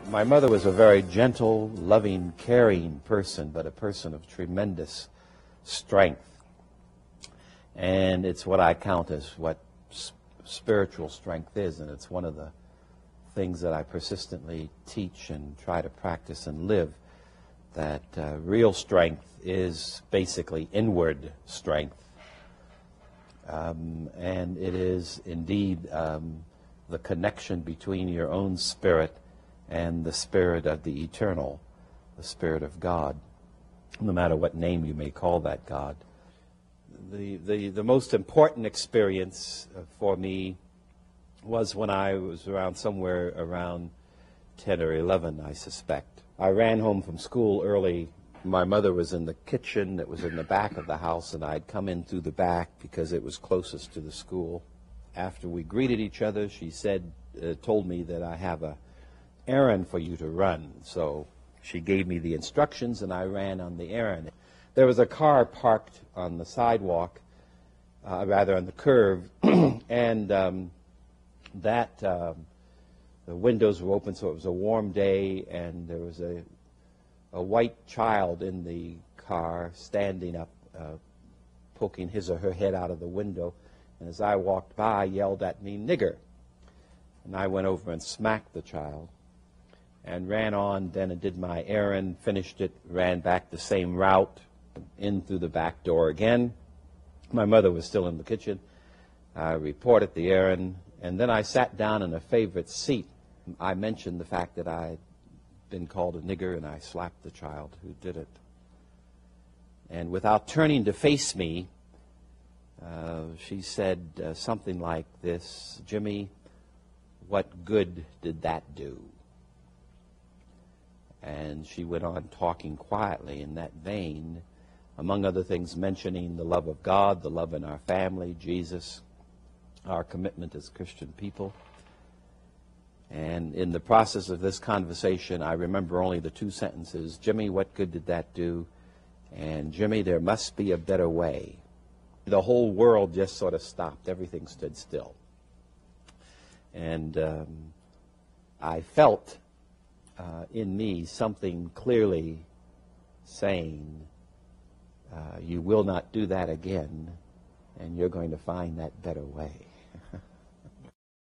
My mother was a very gentle, loving, caring person, but a person of tremendous strength. And it's what I count as what spiritual strength is, and it's one of the things that I persistently teach and try to practice and live, that real strength is basically inward strength. And it is indeed the connection between your own spirit and the spirit of the eternal, the Spirit of God, no matter what name you may call that God. The most important experience for me was when I was somewhere around 10 or 11, I suspect. I ran home from school early. My mother was in the kitchen that was in the back of the house, and I'd come in through the back because it was closest to the school. After we greeted each other, she told me that I have an errand for you to run. So she gave me the instructions, and I ran on the errand. There was a car parked on the sidewalk, rather on the curve, and the windows were open, so it was a warm day, and there was a white child in the car standing up, poking his or her head out of the window. And as I walked by, yelled at me, "Nigger." And I went over and smacked the child and ran on, then and did my errand, finished it, ran back the same route, in through the back door again. My mother was still in the kitchen. I reported the errand, and then I sat down in a favorite seat. I mentioned the fact that I'd been called a nigger, and I slapped the child who did it. And without turning to face me, she said something like this, "Jimmy, what good did that do?" And she went on talking quietly in that vein, among other things mentioning the love of God, the love in our family, Jesus, our commitment as Christian people. And in the process of this conversation, I remember only the two sentences, "Jimmy, what good did that do?" and "Jimmy, there must be a better way." The whole world just sort of stopped. Everything stood still. And I felt in me something clearly saying, you will not do that again, and you're going to find that better way.